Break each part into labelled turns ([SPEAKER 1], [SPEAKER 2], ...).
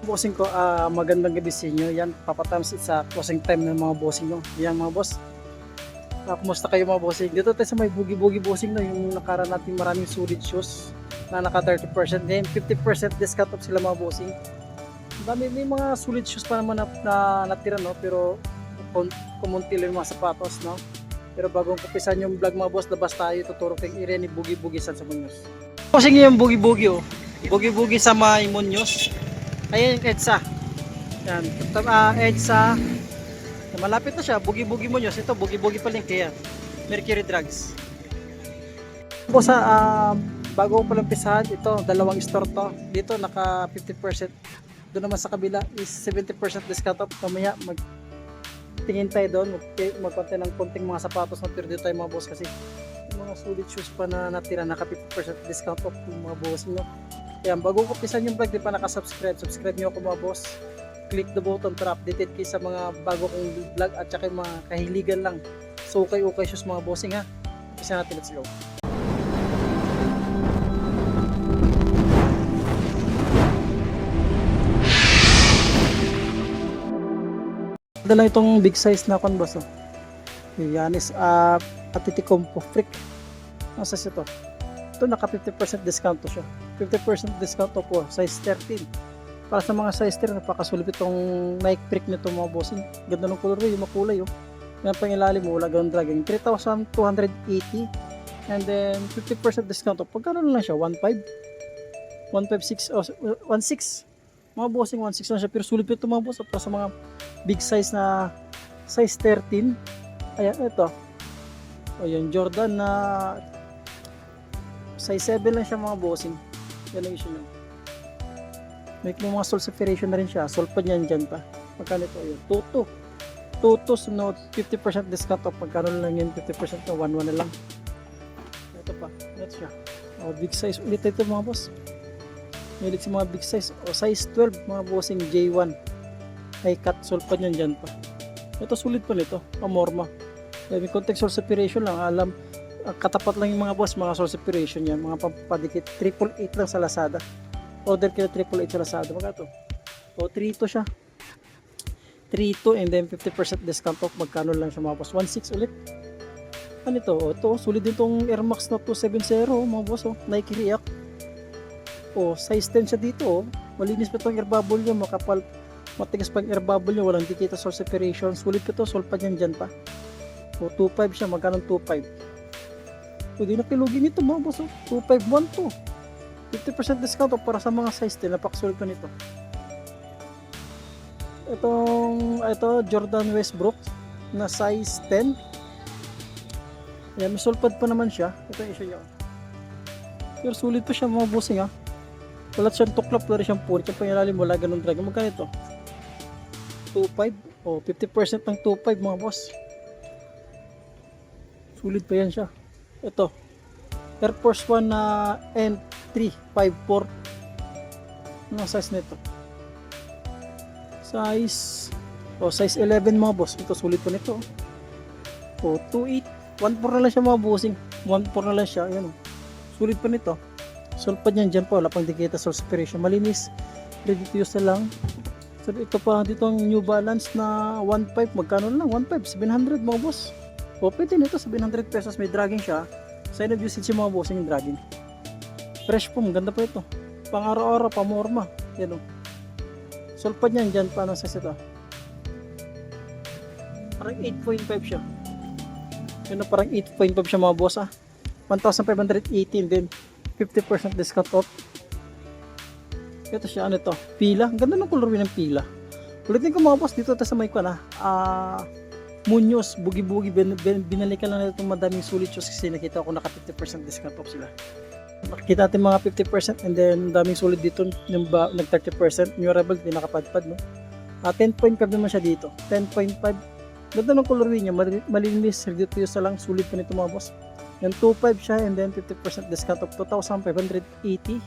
[SPEAKER 1] Bossing ko, magandang gabi sa inyo. Yan, papatamsit sa closing time ng mga bossing nyo. Yan mga boss. Kumusta kayo mga bossing? Dito tayo sa may bugi-bugi bossing no, yung nakaraan natin maraming solid shoes na naka 30%. Then 50% discount off sila mga bossing. Dami, may mga solid shoes pa naman na natira no, pero kumunti lang yung mga sapatos no. Pero bago kumpisan yung vlog mga boss, labas tayo, tuturo kayong area ni Bugi-Bugi San sa Muñoz. Bossing yung Bugi-Bugi oh. Bugi-Bugi sa may Muñoz. Ayan yung EDSA. Yan. EDSA. Malapit na siya. Bugi-Bugi Muñoz. Ito, Bugi-Bugi Palengke yan. Mercury Drugs. Boss, bago ko palang pisahan, ito, dalawang store to. Dito, naka 50%. Doon naman sa kabila is 70% discount off. Mamaya, tingin tayo doon. Magkonti ng konting mga sapatos na pero dito tayo mga boss kasi yung mga solid shoes pa na natira, naka 50% discount off yung mga boss nyo. Ayan, bago ko pisan yung vlog, di pa nakasubscribe, subscribe nyo ako mga boss. Click the button para updated kayo sa mga bago kong vlog at saka yung mga kahiligan lang. So okay shoes mga bossing ha. Pisa natin, let's go. Ito lang itong big size na kon boss. Yan is Atiticompo Freak. Nasa ito? Ito naka 50% discount to siya. 50% discount to po, size 13. Para sa mga size 13, napakasulit itong Nike Freak nito mga bossing. Ganda ng color yung makulay oh. Yan pang ilalim mo, wala ganun dragging. 3,280 and then 50% discount to. Pagkano lang siya? 1.5? 1.56 oh, 1.6. Mga bossing 1.6 lang siya pero sulit ito mga boss. Para sa mga big size na size 13. Ayan ito. Ayan Jordan na size 7 lang siya mga bossing. Yan ang issue niya. May mga sole separation na rin siya. Sole pa niyan dyan pa. Magkano ito? Ayun. Tuto no 50% discount off. Magkano lang yun? 50% na 1.1 na lang. Ito pa. Ito siya. O, big size ulit ito mga boss. May sa mga big size. O size 12 mga bossing J1. High cut. Sole pa niyan dyan pa. Ito sulit pa nito. Pamorma. May contact sole separation lang. Alam. Katapat lang yung mga boss, mga sole separation yan, mga papadikit. 888 lang sa Lazada. Order kayo 888 sa Lazada. Magkano to? O 3 siya. 3 and then 50% discount off. Magkano lang siya mga boss? 1.6 ulit. Ano ito? O ito, sulit din tong Air Max na 270 mga boss. O, Nike React. O, size 10 siya dito. O. Malinis pa itong air bubble nyo. Makapal. Matigas pa yung air bubble nyo. Walang dikita sole separation. Sulit pa ito. Sole pa dyan pa. O, 2.5 siya. Magkano 2.5? Pwede na kilugin nito mga boss. 2.512. 50% discount para sa mga size 10. Napakasulit pa nito. Ito Jordan Westbrook na size 10. Ayan, may sulpad pa naman siya. Ito yung issue niya. Pero sulit pa siya mga bossing ha. Wala siyang tuklap, wala siyang punit. Yung pangyalalim wala ganun drag. Magkano ito? 2.5. O 50% ng 2.5 mga boss. Sulit pa yan siya. Ito Air Force 1 na N354. Ano size nito? Size 11 mga boss. Ito sulit po nito. O 28. 1.4 na lang siya mga bossing. 1.4 na lang siya. Ayan, sulit pa nito. Sulpad niyan dyan po. Wala pang dikita sole separation. Malinis. Ready to use na lang. So ito pa dito ang New Balance na 1.5. Magkano lang? 1.5. 700 mga boss. O pwede nito 700 pesos. May dragging siya. Sign of usage yung mga bossing yung dragging. Fresh po. Maganda pa ito. Pang araw-araw. Pamorma. Yan o. Sulpad niyan dyan. Paano size ito? Parang 8.5 siya. Yun na parang 8.5 siya mga boss ah. 1,518 din. 50% discount off. Ito siya. Ano ito? Pila. Ang ganda ng color ng pila. Ulitin ko mga boss. Dito tayo sa mic ko na. Muñoz, Bugi-Bugi, binalikan lang nito madaming sulit shoes kasi nakita ko naka 50% discount off sila. Nakikita natin mga 50% and then daming sulit dito yung nag 30%. New Rebel, di nakapadpad no. 10.5 naman siya dito. 10.5. Ganda ng color niya, malinis, ready to use lang, sulit pa nito mga boss. Yung 2.5 siya and then 50% discount off 2,580.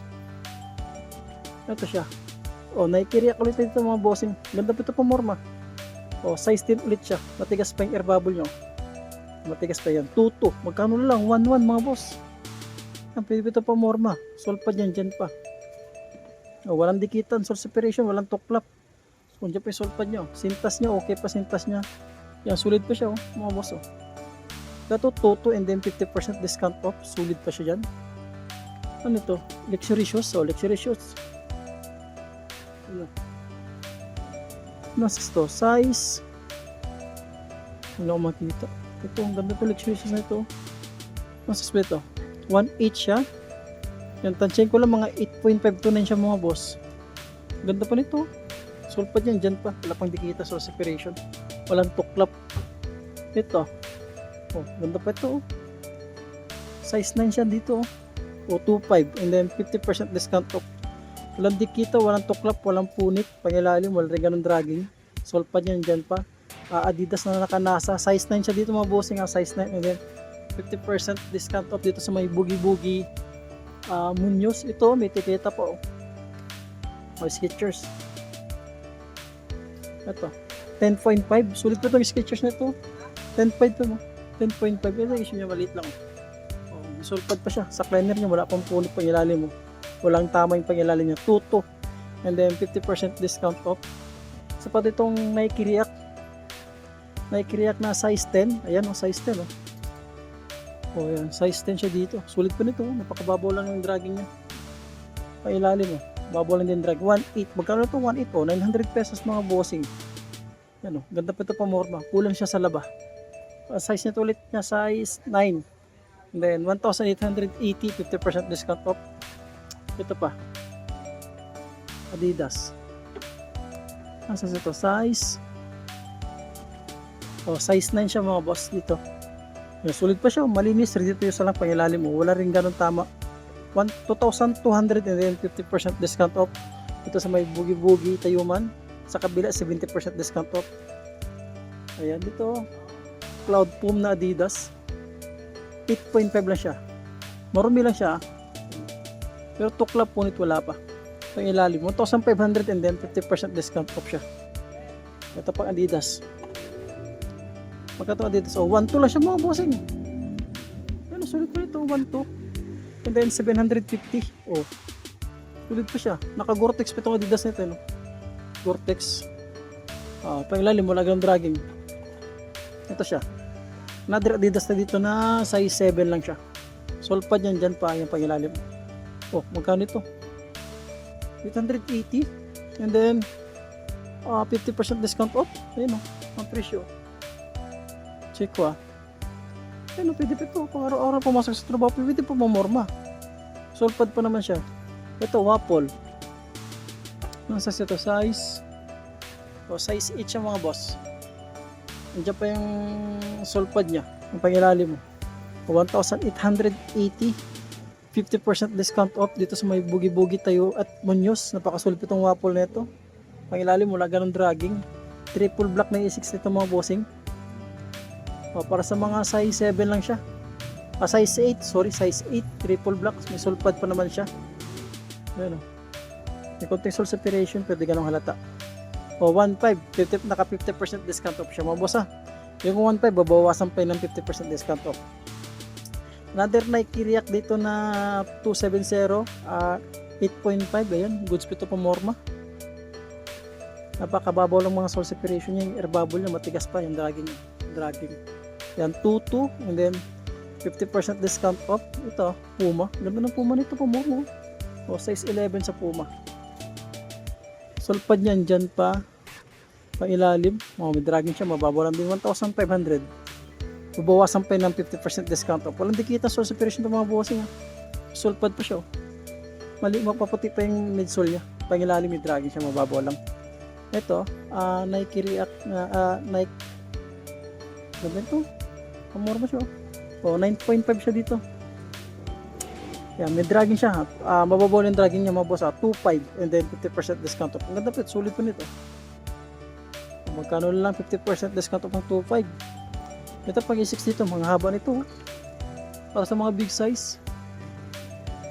[SPEAKER 1] Ito siya. O, Nike React ulit ito mga bossing. Ganda pa ito pa morma. O, size 10 ulit siya. Matigas pa yung air bubble nyo. Matigas pa yan. 2.2. Magkano lang? 1.1 mga boss. Ang pwede ito pa morma. Solpad yan dyan pa. Walang dikitan, soul separation, walang tuklap. Kung dyan pa yung sulpad nyo. Sintas niya, okay pa sintas niya. Yan, sulit pa siya, mga boss. Ito, Toto and then 50% discount off. Sulit pa siya dyan. Ano ito? Luxurious. Luxurious. Ano? Nasa ito? Size. Wala ko makita. Ito, ang ganda ito. Luxurious na ito. Nasa ito? 1.8 siya. Yan, tansyahin ko lang mga 8.529 siya mga boss. Ganda pa nito. Sulpad yan, dyan pa. Wala pang dikita sa separation. Walang tuklap. Ito. Oh, ganda pa ito. Size 9 siya dito. O 2.5 and then 50% discount off. Walang dikita, walang tuklap, walang punit. Pangilalim, wala rin ganun dragging. Sulpad yan, dyan pa. Adidas na nakanasa. Size 9 siya dito mga bossing. Size 9 and then 50% discount off dito sa may boogie-boogie Munoz. Ito, may tiketa po. May Skechers. Ito, 10.5. Sulit po itong Skechers na ito. 10.5 po mo. 10.5. Ito, issue niya maliit lang. Sulpad pa siya. Sa cleaner niya, wala pang punit pang ilalim mo. Walang tama yung pang ilalim niya. Tuto. And then 50% discount off. Sapat itong Nike React. Nike React na size 10. Ayan o, size 10 o. O yan, size 10 siya dito. Sulit pa nito. Napakababaw lang yung dragging niya. Pang ilalim o. Babaw lang din drag. 1.8. Magkano ito? 1.8 po. 900 pesos mga bossing. Yan o. Ganda pa ito pa morma. Kulang siya sa laba. Size nito ulit niya, size 9. And then 1,880, 50% discount off. Ito pa. Adidas. Nasa ito? Size. Size 9 siya mga boss dito. Yung sulit pa siya. Malinis. Ready to use lang pangilalim mo. Wala rin ganun tama. 2,200 and then 50% discount off. Ito sa may boogie-boogie Tayuman. Sa kabila 70% discount off. Ayan dito. Cloud Foam na Adidas. 8.5 lang siya. Marumi lang siya. Pero tuklap punit wala pa. Ito yung ilalim. 1,500 and then 50% discount off siya. Ito pang Adidas. Magkano Adidas? 1.2 lang siya mga bossing. Ano, sulit pa ito. 1.2. And then 750. Sulit pa siya. Naka-Gore-Tex pa itong Adidas nito. Gore-Tex. Pang ilalim wala ganun dragging. Ito siya. Another Adidas na dito na size 7 lang siya. Sulpad yan dyan pa yung pangilalim. Magkano ito? 880 and then 50% discount off. Ayun ang presyo. Check ko ayun pwede pa ito. Pang araw-araw pumasok sa trabaho, pwede pa mamorma. Sulpad pa naman siya. Ito, Waffle. Nasa ito, size size 8 siya mga boss. Andiyan pa yung sulpad niya, yung pangilalim mo. 1,880, 50% discount off dito sa may boogie-boogie Tayo at Munoz. Napakasulit itong Waffle nito. Pangilalim wala ganun dragging. Triple black na E6 nito mga bossing. Para sa mga size 7 lang siya. Size 8, size 8, triple black. May sulpad pa naman siya. Ayan may konting soul separation, pwede ganun halata. 1.5, naka 50% discount off siya mga boss Yung 1.5, babawasan pa yun ng 50% discount off. Another Nike React dito na 270, 8.5, ayan, goods pa ito pa morma. Napakababaw lang mga soul separation niya, yung air bubble niya, matigas pa yung dragging. Yan, 2.2, and then 50% discount off. Ito, Puma. Ganda ng Puma nito pa morma. Size 11 sa Puma. Sulpad niyan dyan pa ilalim. May dragging siya, mababaw lang din 1,500. Babawasan pa ng 50% discount off. Walang dikita soul separation ng mga bossing Sulpad pa siya mapaputi pa yung midsole niya. Pangilalim yung dragging siya, mababaw lang. Ito, Nike React Nike. Ganda ito. Pamorma siya 9.5 siya dito. Yan, may dragging siya mababaw yung dragging niya mga boss 2.5 and then 50% discount off. Ang ganda po, sulit po nito. Magkano lang 50% discount off ng 2.5. Ito pag E6 dito, mga haba nito para sa mga big size.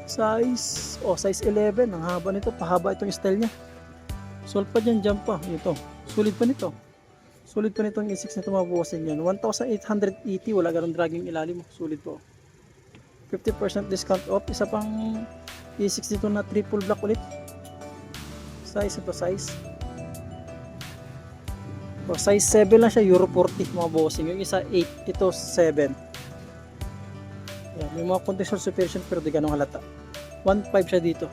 [SPEAKER 1] Size 11, ang haba nito, pahaba itong style niya. Sulpad yan dyan pa. Ito, sulit pa nito. Sulit pa nito ang E6 nito mga bossing yan. 1,880, wala ganun dragging ilalim. Sulit po. 50% discount off. Isa pang E6 dito na triple black ulit. Size ito, size. O, size 7 lang siya, Euro 40 mga bossing. Yung isa 8, ito 7. Yan, may mga konting suspension pero di ganun halata. 1.5 siya dito.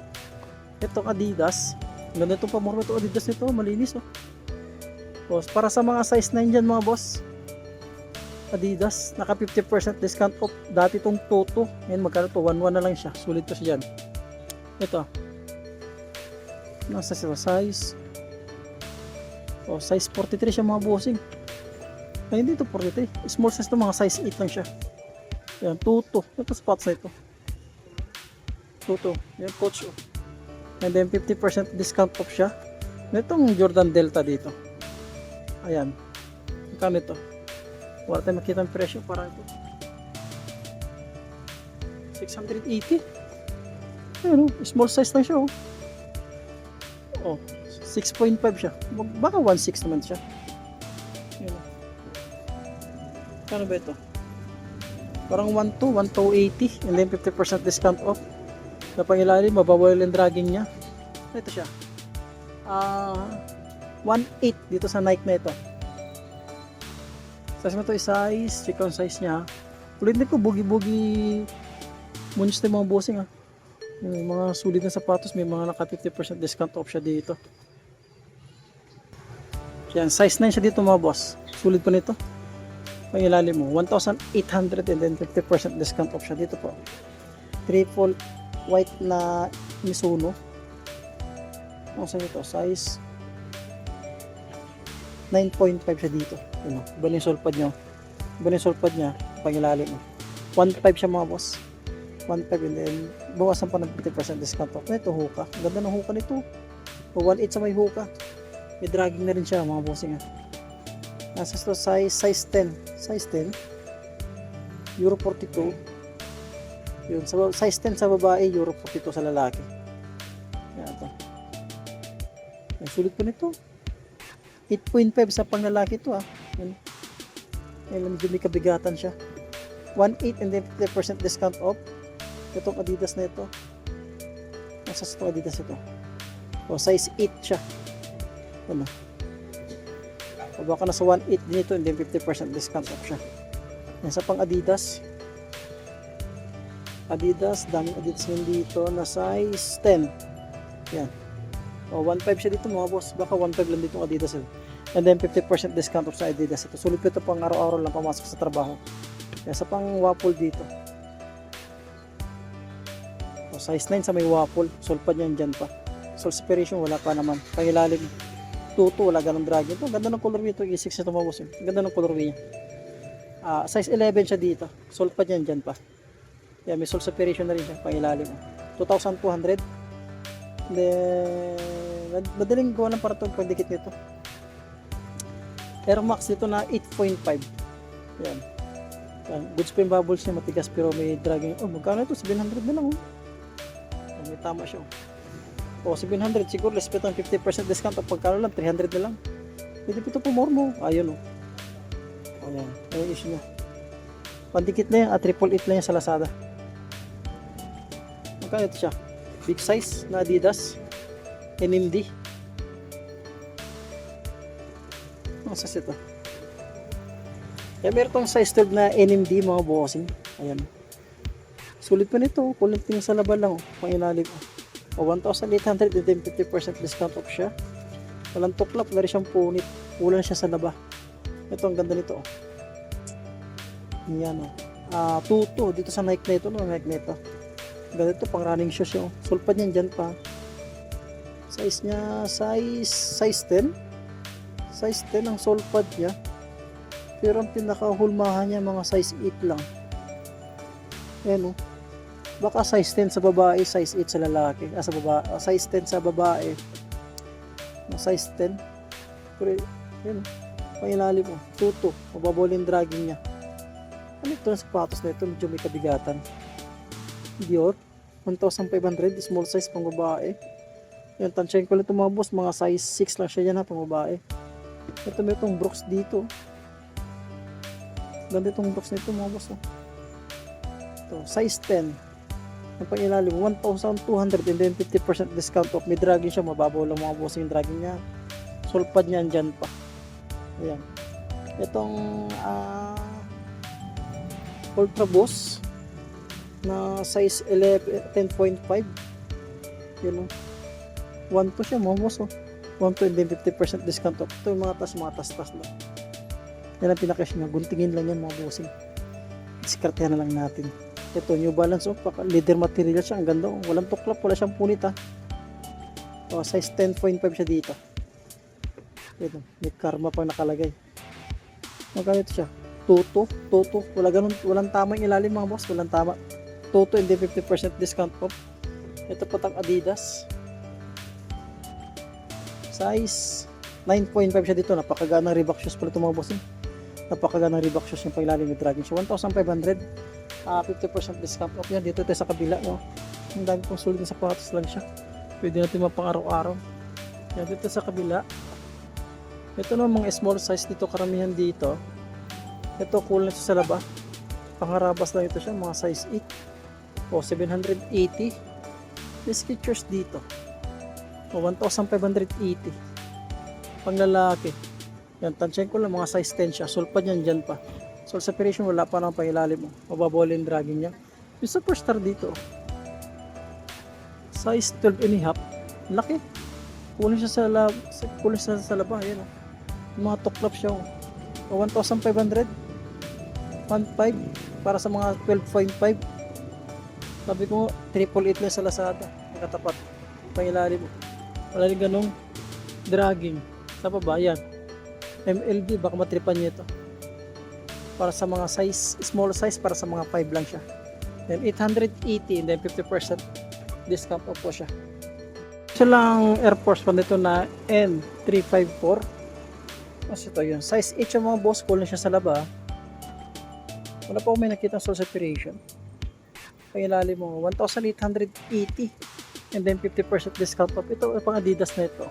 [SPEAKER 1] Itong Adidas, ganda itong pamorma ito, Adidas nito, malinis oh. O, para sa mga size 9 dyan mga boss, Adidas, naka 50% discount off. Dati itong Toto, ngayon magkano to, 1.1 na lang siya, sulit to siya dyan. Ito, nasa size, oh, size 43 siya mga bossing. Ay, hindi ito 43. Small size ito, mga size 8 lang siya. Yan, Toto. Ito spots na ito. Toto. Yan, coach. Oh. And then 50% discount off siya. Itong Jordan Delta dito. Ayan. Magkano ito? Wala tayo makita ang presyo. Parang ito. 680. Ayan, oh. Small size lang siya. Oh. 6.5 siya. Baka 1.6 naman siya. Yun. Kano ba ito? Parang 1.280 and then 50% discount off. Na pangilalim, mabawal yung dragging niya. Ito siya. 1.8 dito sa Nike na ito. Size mo ito size, check ang size niya. Ulit din ko, bugi-bugi munyos na mga bossing ha. Yung mga sulit na sapatos, may mga naka 50% discount off siya dito. Yan, size 9 siya dito mga boss. Sulit pa nito. Pangilalim mo, 1,800 and then 50% discount off siya dito po. Triple white na Mizuno. Ano sa ito? Size 9.5 siya dito. Ano, iba yung solpad niya. Iba yung solpad niya, pangilalim mo. 1.5 siya mga boss. 1.5 and then bawasan pa ng 50% discount off. Ito hoka. Ganda ng hoka nito. O 1.8 sa may hoka. May dragging na rin siya mga bossing. Nasa ito size 10. Size 10. Euro 42. Yun, size 10 sa babae, Euro 42 sa lalaki. Yan ito. Ang sulit po nito. 8.5 sa panglalaki ito ah. Yan. Yan, medyo may kabigatan siya. 1.8 and then 50% discount off. Itong Adidas na ito. Nasa ito Adidas ito. O, size 8 siya. Ano? O baka nasa 1.8 din ito and then 50% discount off siya. Yan sa pang Adidas. Adidas, daming Adidas yun dito na size 10. Yan. O 1.5 siya dito mga boss. Baka 1.5 lang dito Adidas yun. And then 50% discount off sa Adidas ito. Sulit ito pang araw-araw lang pamasok sa trabaho. Yan sa pang waffle dito. O size 9 sa may waffle. Sulpad yan dyan pa. Sole separation wala pa naman. Pangilalim. Tuto, wala ganong drag. Ito, ganda ng colorway ito. E6 ito mga boss. Ganda ng colorway niya. Size 11 siya dito. Sulpad yan dyan pa. Yan, may sole separation na rin siya. Pangilalim. 2,200. Then, madaling gawa ng para itong pandikit nito. Air Max dito na 8.5. Yan. Yan. Goods pa yung bubbles niya. Matigas pero may dragging. Oh, magkano ito? 700 na lang. Oh. Yan, may tama siya. Oh. 700 siguro. Less pa itong 50% discount. O pagkano lang, 300 na lang. Pwede pa ito pumormo. Ayun oh. Ayan. Ayun issue niya. Pandikit na yan. 888 lang yan sa Lazada. Magkano ito siya? Big size na Adidas NMD. Ang size ito. Kaya meron itong size 12 na NMD mga bossing. Ayan. Sulit pa nito. Kulit din sa laban lang. Pangilalim. O 1,800 and then 50% discount off siya. Walang tuklap. Wala rin siyang punit. Ulan siya sa laba. Ito ang ganda nito. Yan o. Tuto. Dito sa Nike na ito. No? Nike na ito. Ganito pang running shoes yung sulpad niyan dyan pa. Size niya size 10. Size 10 ang sulpad niya. Pero ang pinakahulmahan niya mga size 8 lang. Ayan o. Baka size 10 sa babae, size 8 sa lalaki. Sa babae, size 10 sa babae. Size 10. Pero yun, pangilalim mo. Tuto. Mababawal dragging niya. Ano ito ng sapatos na ito? Medyo may kabigatan. Dior 1,500, small size pang babae. Yan, tansyahin ko lang itong mga boss, mga size 6 lang siya yan ha, pang babae. Ito may itong Brooks dito. Ganda itong Brooks nito mga boss. Ito, size 10. Ang pangilalim 1,200 and then 50% discount off. May dragging siya, mababaw lang mga bossing dragging niya. Sulpad niya andyan pa. Ayan. Itong Ultra Boss na size 10.5. Yun o. 1 to siya mga boss o. 1 to and then 50% discount off. Ito yung mga tas lang. Yan ang pinakash niya. Guntingin lang yan mga bossing. Diskartehan na lang natin. Ito, New Balance oh, leather material siya, ang ganda oh. Walang tuklap, wala siyang punit ha. Oh, size 10.5 siya dito. Ito, may Karma pang nakalagay. Magkano ito siya? Toto, walang tamang ilalim mga boss, walang tama. Toto and then 50% discount off. Ito patang Adidas. Size 9.5 siya dito, napakagana ng Reebok shoes pala ito mga boss. Napakagana ng Reebok shoes yung pailalim ng dragging siya. 1,500. 50% discount off yan. Dito tayo sa kabila no? Ang dami pong sulit na sapatos lang siya, pwede natin mapang araw-araw. Yan dito sa kabila. Ito no, mga small size dito karamihan dito. Ito cool na siya sa laba, pangharabas lang ito siya, mga size 8 o 780. May Skechers dito o 1,580 pang lalaki. Yan, tansyahin ko lang, mga size 10 siya, sulpad yan dyan pa. So separation wala pa naman pangilalim mo. Mababawal yung dragging niya. Yung Superstar dito. Size 12 and a half. Laki. Kunin siya sa laba. Ayan o. Mga tuklap siya o. 1,500. 1,500. Para sa mga 12.5. Sabi ko 888 lang sa Lazada. Nakatapat. Pangilalim mo. Wala rin ganong dragging. Sa baba yan. MLB. Baka matripan niya ito. Para sa mga size, small size, para sa mga 5 lang siya. Then 880 and then 50% discount off po siya. Ito lang Air Force One dito na N354. Kasi ito yun. Size 8 yung mga boss, cool na siya sa laba. Wala pa ako may nakita sole separation. Pangilalim mo, 1,880 and then 50% discount off. Ito pang Adidas na ito.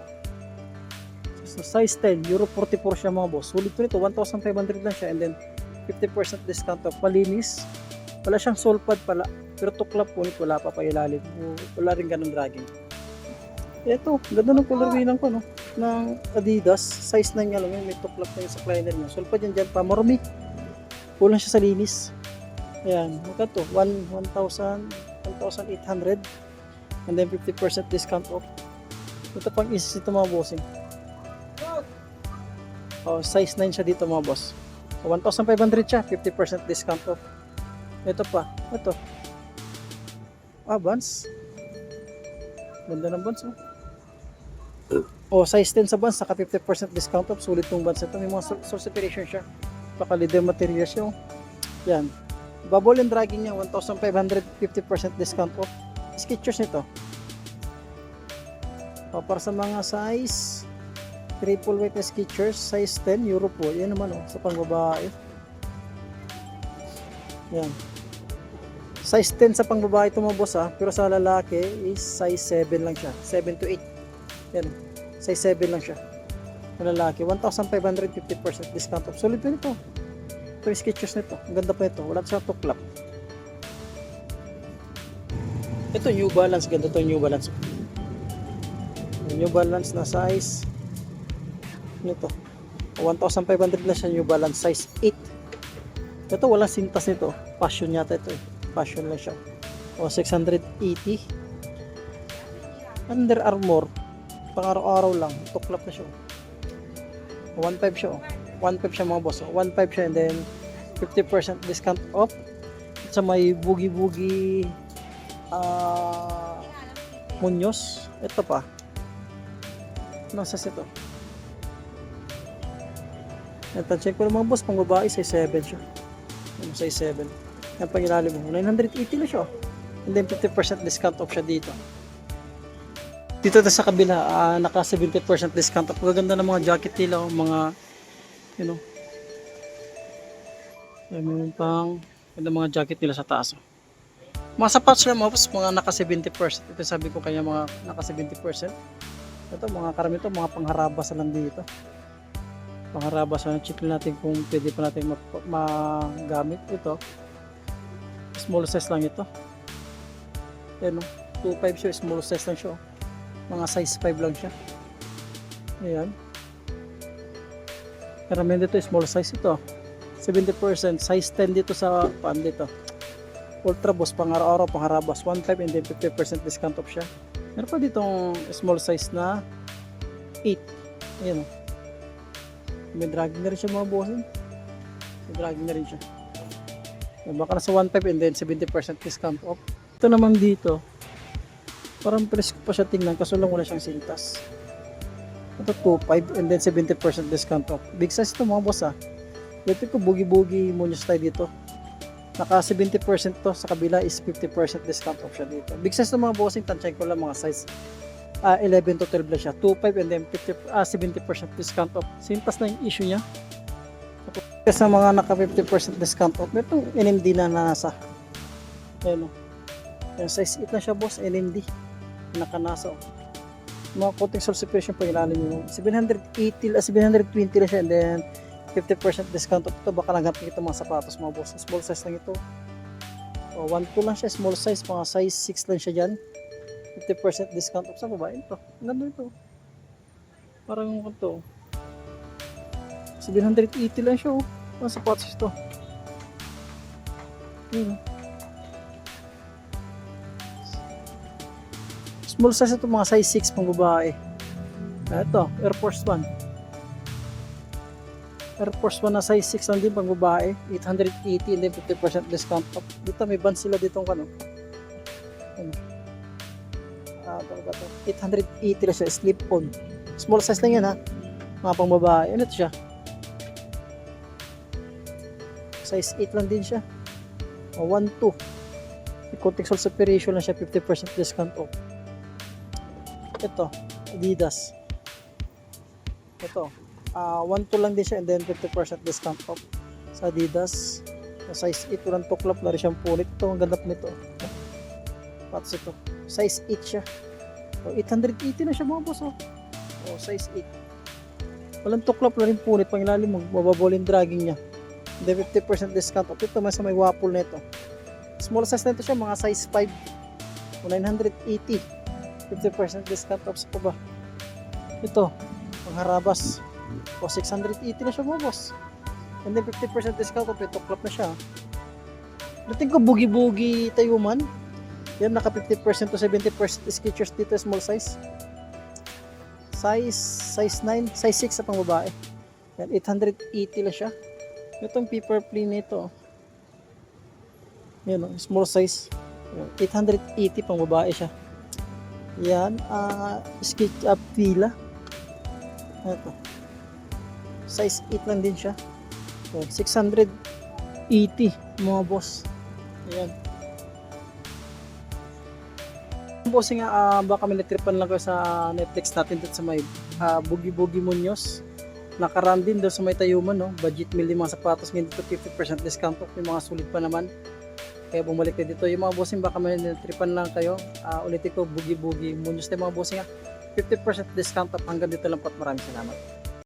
[SPEAKER 1] So size 10, Euro 44 siya mga boss. Sulit ito, 1,500 lang siya and then 50% discount off. Malinis. Wala siyang sole pad pala. Pero tuklap punit, wala pa ilalim. Wala rin ganun dragging. Ito, ganda ng color winang ko no. Ng Adidas. Size 9 nga lang yun. May tuklap na yung sa liner niya. Sole pad yan dyan pa. Marumi. Kulang siya sa linis. Ayan. Magka to. 1,800. And then 50% discount off. Ito pang isis ito mga bossing. Oh, size 9 siya dito mga boss. 1,500 siya, 50% discount off. Ito pa, ito. Vans. Ganda ng Vans oh. Oh, size 10 sa Vans, saka 50% discount off. Sulit tong Vans ito. May mga source separation siya. Baka leather material siya oh. Yan. Bubble and dragging niya, 1,500, 50% discount off. Skechers nito. Oh, para sa mga size triple white Skechers, size 10, Euro po. Yan naman oh, sa pangbabae. Yan. Size 10 sa pangbabae ito mga boss pero sa lalaki is size 7 lang siya. 7 to 8. Yan. Size 7 lang siya. Sa lalaki, 1,500, 50% discount off. Solid pa nito. Ito yung Skechers nito. Ang ganda pa ito. Wala siya tuklap. Ito New Balance. Ganda ito New Balance. New Balance na size nito 1,500 na siya. New Balance size 8. Ito walang sintas nito, passion yata ito passion lang siya. O 680. Under Armour, pang araw-araw lang, tuklap na siya. 1.5 siya 1.5 siya mga boss 1.5 siya and then 50% discount off. At sa may bugi-bugi Munyos. Ito pa, nasa ito. Ito, check ko mga boss, pang babae, size 7 siya. Size 7. Yan pang ilalim mo. 980 na siya. And then 50% discount off siya dito. Dito sa kabila, naka 70% discount off. Gaganda ng mga jacket nila, mga, you know. Meron pang, mga jacket nila sa taas. Mga sapatos lang mga boss, mga naka 70%. Ito sabi ko kaya mga naka 70%. Ito, mga karami ito, mga pangharabas lang dito. Pangharabas na check natin kung pwede pa natin magamit ito. Small size lang ito. Ayan o, 2.5 siya, small size lang siya oh. Mga size 5 lang siya. Ayan. Karamihan dito small size ito. 70%, size 10 dito sa paan dito. Ultra Boss, pang araw-araw, pang harabas, 1.5 and then 50% discount off siya. Meron pa ditong small size na 8. Ayan o. May dragging na rin siya mga bossing. May dragging na rin siya. Baka nasa 1.5 and then 70% discount off. Ito naman dito, parang presko pa siya tingnan kaso lang wala siyang sintas. Ito 2.5 and then 70% discount off. Big size ito mga boss ah. Dito ko bugi-bugi munyos tayo dito. Naka 70% to, sa kabila is 50% discount off siya dito. Big size ito mga bossing, tansyahin ko lang mga size 11 to 12 lang siya. 2.5 and then 70% discount off. Sintas na yung issue niya. Kasi sa mga naka 50% discount off, itong NMD na nasa. Ayan o. Yung size 8 na siya boss, NMD. Nakanasa o. Mga coating sole separation pa ilalim yung 720 lang siya and then 50% discount off ito. Baka naghanap ito mga sapatos mga boss. Small size lang ito. O, 1.2 lang siya, small size. Mga size 6 lang siya dyan. 50% discount off sa babae ito. Ganda ito. Parang ito. 780 lang siya oh. Mga sapatos ito. Yun. Small size ito, mga size 6 pang babae. Ito, Air Force 1. Air Force 1 na size 6 lang din pang babae. 880 and then 50% discount off. Dito may band sila ditong kano. Ano? Talaga to. 880 lang siya, slip on. Small size lang yan ha. Mga pang babae. Ano ito siya? Size 8 lang din siya. 1.2. Coating sole separation lang siya, 50% discount off. Ito, Adidas. Ito, 1.2 lang din siya and then 50% discount off sa Adidas. Size 8, walang tuklap, lari siyang punit. Ito, ang ganda po nito. Pats ito. Size 8 siya. 880 na siya mga boss. Size 8. Walang tuklap, lari punit. Pang ilalim mo, mababol yung dragging niya. And then 50% discount off. Ito, mas may waffle nito. Small size na ito siya, mga size 5. 980. 50% discount off sa baba. Ito, pangharabas. 680 na siya mga boss. And then 50% discount off. Ito, club na siya. Dating ko bugi-bugi tayo man. Yan, naka 50% to 70% Skechers dito, small size. Size 9, size 6 sa pang babae. Yan, 880 lang siya. Itong paper plane nito. Yan, small size. 880 pang babae siya. Yan, sketch up fila. Ito. Size 8 lang din siya. 680 mga boss. Ayan. Bossing nga, baka may natripan lang ko sa Netflix natin dito sa may Bugi-Bugi Muñoz. Nakaraan din doon sa may Tayuman, no? Budget meal yung mga sapatos. Ngayon dito 50% discount off. Yung mga sulit pa naman. Kaya bumalik na dito. Yung mga bossing baka may natripan lang kayo. Ulitin ko, Bugi-Bugi Muñoz na mga bossing nga. 50% discount off hanggang dito lang po at maraming salamat.